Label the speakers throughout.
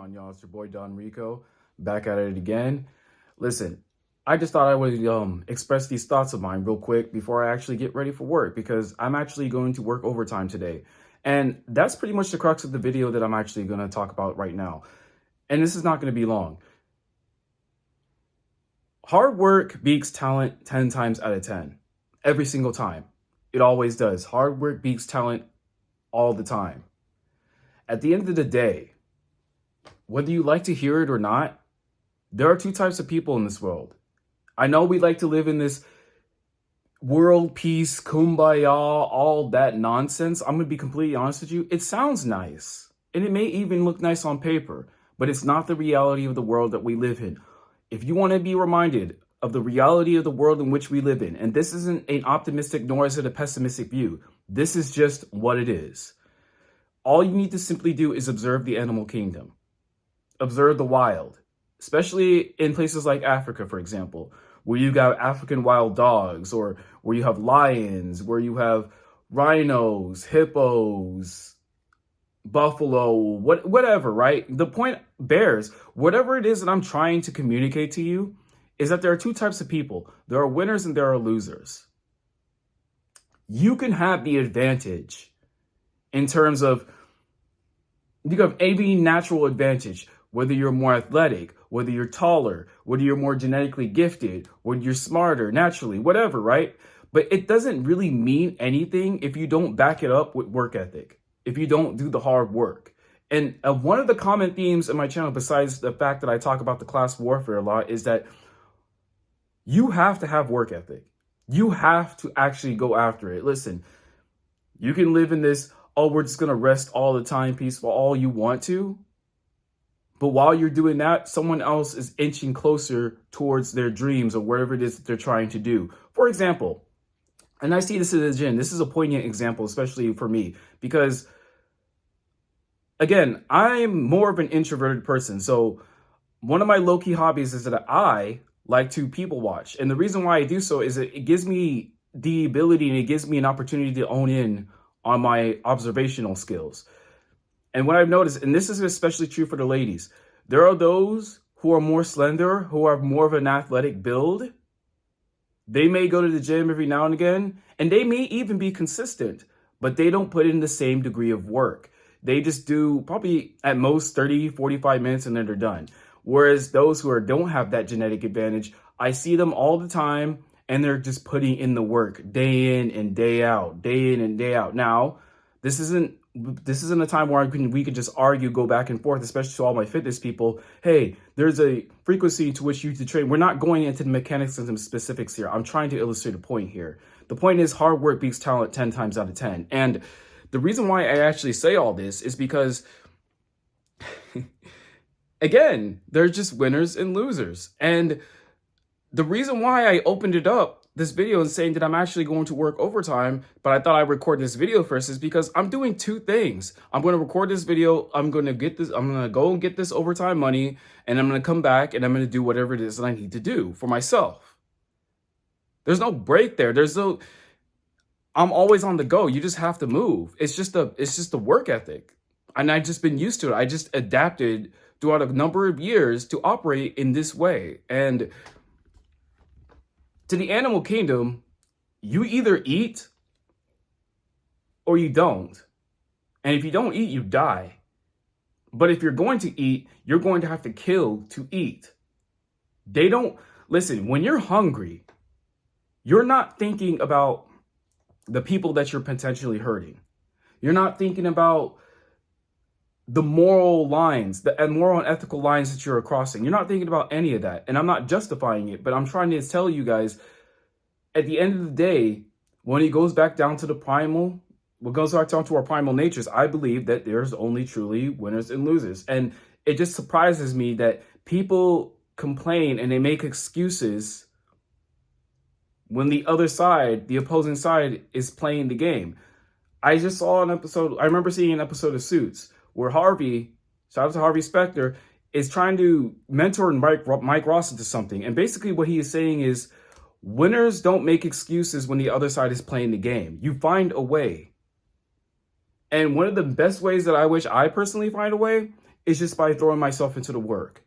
Speaker 1: on, y'all? It's your boy Don Rico, back at it again. Listen, I just thought I would express these thoughts of mine real quick before I actually get ready for work because I'm actually going to work overtime today. And that's pretty much the crux of the video that I'm actually going to talk about right now. And this is not going to be long. Hard work beats talent 10 times out of 10. Every single time. It always does. Hard work beats talent all the time. At the end of the day, whether you like to hear it or not, there are two types of people in this world. I know we like to live in this world peace, kumbaya, all that nonsense. I'm going to be completely honest with you. It sounds nice, and it may even look nice on paper, but it's not the reality of the world that we live in. If you want to be reminded of the reality of the world in which we live in, and this isn't an optimistic nor is it a pessimistic view, this is just what it is. All you need to simply do is observe the animal kingdom. Observe the wild, especially in places like Africa, for example, where you got African wild dogs, or where you have lions, where you have rhinos, hippos, buffalo, whatever, right? The point, bears, whatever it is that I'm trying to communicate to you is that there are two types of people. There are winners and there are losers. You can have the advantage in terms of, you have any natural advantage, whether you're more athletic, whether you're taller, whether you're more genetically gifted, whether you're smarter, naturally, whatever, right? But it doesn't really mean anything if you don't back it up with work ethic, if you don't do the hard work. And one of the common themes in my channel, besides the fact that I talk about the class warfare a lot, is that you have to have work ethic. You have to actually go after it. Listen, you can live in this, oh, we're just going to rest all the time, peaceful, all you want to. But while you're doing that, someone else is inching closer towards their dreams or whatever it is that they're trying to do. For example, and I see this in the gym, this is a poignant example, especially for me, because again, I'm more of an introverted person. So one of my low-key hobbies is that I like to people watch. And the reason why I do so is it gives me the ability and it gives me an opportunity to own in on my observational skills. And what I've noticed, and this is especially true for the ladies, there are those who are more slender, who have more of an athletic build. They may go to the gym every now and again, and they may even be consistent, but they don't put in the same degree of work. They just do probably at most 30, 45 minutes and then they're done. Whereas those who don't have that genetic advantage, I see them all the time and they're just putting in the work day in and day out, day in and day out. Now, this isn't a time where we could just argue, go back and forth, especially to all my fitness people. Hey, there's a frequency to which you need to train. We're not going into the mechanics and the specifics here. I'm trying to illustrate a point here. The point is hard work beats talent 10 times out of 10. And the reason why I actually say all this is because, again, there's just winners and losers. And the reason why I opened it up, this video, and saying that I'm actually going to work overtime, but I thought I'd record this video first, is because I'm doing two things. I'm going to record this video. I'm going to go and get this overtime money, and I'm going to come back and I'm going to do whatever it is that I need to do for myself. There's no break there. I'm always on the go. You just have to move. It's just the work ethic. And I've just been used to it. I just adapted throughout a number of years to operate in this way. And to the animal kingdom, you either eat or you don't. And if you don't eat, you die. But if you're going to eat, you're going to have to kill to eat. Listen, when you're hungry, you're not thinking about the people that you're potentially hurting. You're not thinking about the moral lines, the moral and ethical lines that you're crossing. You're not thinking about any of that. And I'm not justifying it, but I'm trying to tell you guys, at the end of the day, when it goes back down to the primal, what goes back down to our primal natures, I believe that there's only truly winners and losers. And it just surprises me that people complain and they make excuses when the other side, the opposing side, is playing the game. I remember seeing an episode of Suits where Harvey, shout out to Harvey Specter, is trying to mentor Mike Ross into something. And basically what he is saying is, winners don't make excuses when the other side is playing the game. You find a way. And one of the best ways that I wish I personally find a way is just by throwing myself into the work.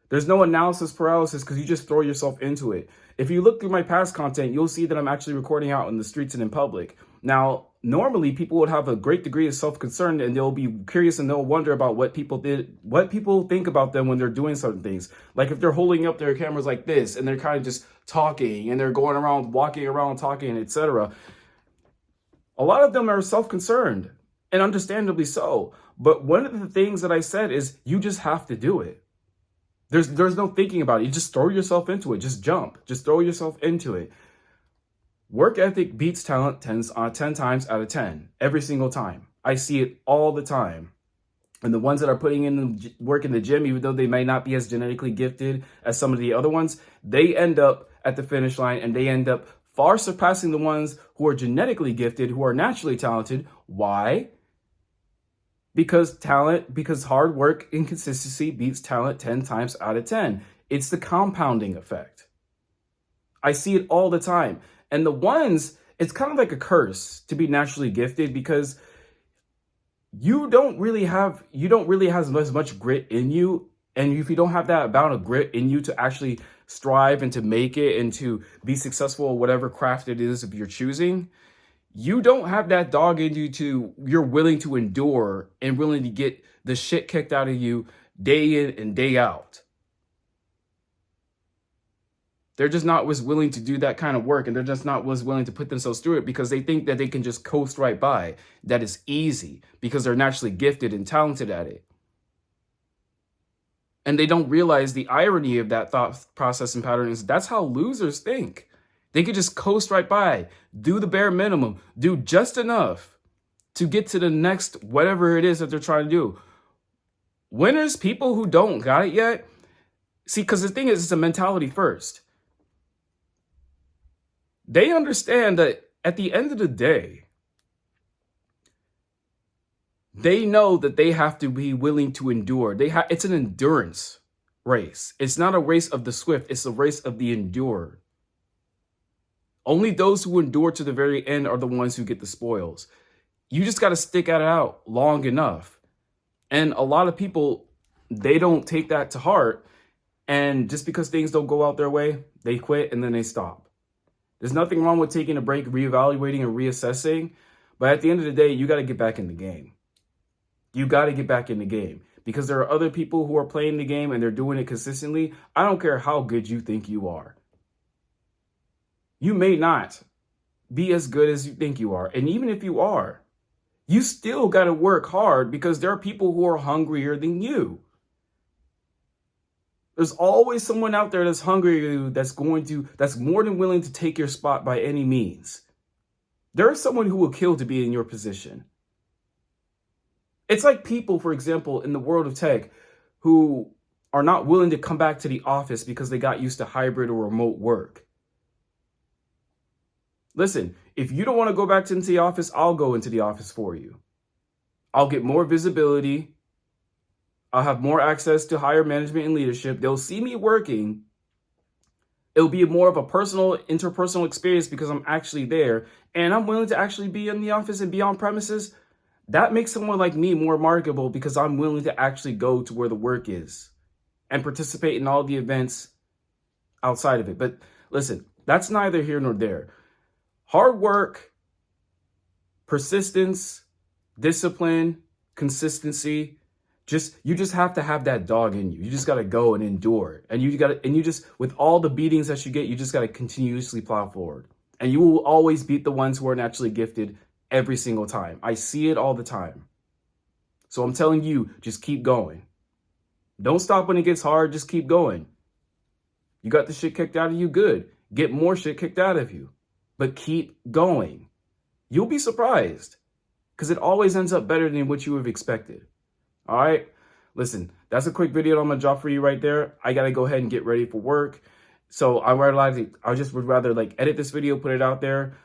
Speaker 1: There's no analysis paralysis because you just throw yourself into it. If you look through my past content, you'll see that I'm actually recording out in the streets and in public. Now, normally people would have a great degree of self-concern and they'll be curious and they'll wonder about what people think about them when they're doing certain things. Like if they're holding up their cameras like this and they're kind of just talking and they're going around, walking around, talking, etc. A lot of them are self-concerned, and understandably so. But one of the things that I said is you just have to do it. There's no thinking about it. You just throw yourself into it. Just jump. Just throw yourself into it. Work ethic beats talent 10 times out of 10. Every single time. I see it all the time. And the ones that are putting in the work in the gym, even though they may not be as genetically gifted as some of the other ones, they end up at the finish line and they end up far surpassing the ones who are genetically gifted, who are naturally talented. Why? Because hard work and consistency beats talent 10 times out of 10. It's the compounding effect. I see it all the time. And the ones, it's kind of like a curse to be naturally gifted because you don't really have as much grit in you. And if you don't have that amount of grit in you to actually strive and to make it and to be successful at whatever craft it is if you're choosing, you don't have that dog in you you're willing to endure and willing to get the shit kicked out of you day in and day out. They're just not as willing to do that kind of work, and they're just not as willing to put themselves through it because they think that they can just coast right by. That is easy because they're naturally gifted and talented at it. And they don't realize the irony of that thought process and pattern is that's how losers think. They could just coast right by, do the bare minimum, do just enough to get to the next whatever it is that they're trying to do. Winners, people who don't got it yet, see, because the thing is, it's a mentality first. They understand that at the end of the day, they know that they have to be willing to endure. It's an endurance race. It's not a race of the swift. It's a race of the endurer. Only those who endure to the very end are the ones who get the spoils. You just got to stick at it out long enough. And a lot of people, they don't take that to heart. And just because things don't go out their way, they quit and then they stop. There's nothing wrong with taking a break, reevaluating and reassessing. But at the end of the day, you got to get back in the game. You got to get back in the game because there are other people who are playing the game and they're doing it consistently. I don't care how good you think you are. You may not be as good as you think you are. And even if you are, you still got to work hard because there are people who are hungrier than you. There's always someone out there that's hungrier than you, that's more than willing to take your spot by any means. There is someone who will kill to be in your position. It's like people, for example, in the world of tech who are not willing to come back to the office because they got used to hybrid or remote work. Listen, if you don't want to go back into the office, I'll go into the office for you. I'll get more visibility. I'll have more access to higher management and leadership. They'll see me working. It'll be more of a personal, interpersonal experience because I'm actually there and I'm willing to actually be in the office and be on premises. That makes someone like me more marketable because I'm willing to actually go to where the work is and participate in all the events outside of it. But listen, that's neither here nor there. Hard work, persistence, discipline, consistency, you just have to have that dog in you. You just got to go and endure. And with all the beatings that you get, you just got to continuously plow forward. And you will always beat the ones who are naturally gifted every single time. I see it all the time. So I'm telling you, just keep going. Don't stop when it gets hard. Just keep going. You got the shit kicked out of you, good. Get more shit kicked out of you. But keep going. You'll be surprised because it always ends up better than what you have expected. All right. Listen, that's a quick video I'm going to drop for you right there. I got to go ahead and get ready for work. So I would rather edit this video, put it out there,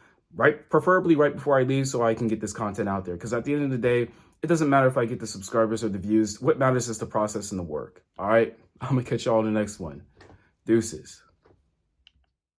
Speaker 1: preferably right before I leave so I can get this content out there. Because at the end of the day, it doesn't matter if I get the subscribers or the views. What matters is the process and the work. All right. I'm going to catch y'all in the next one. Deuces.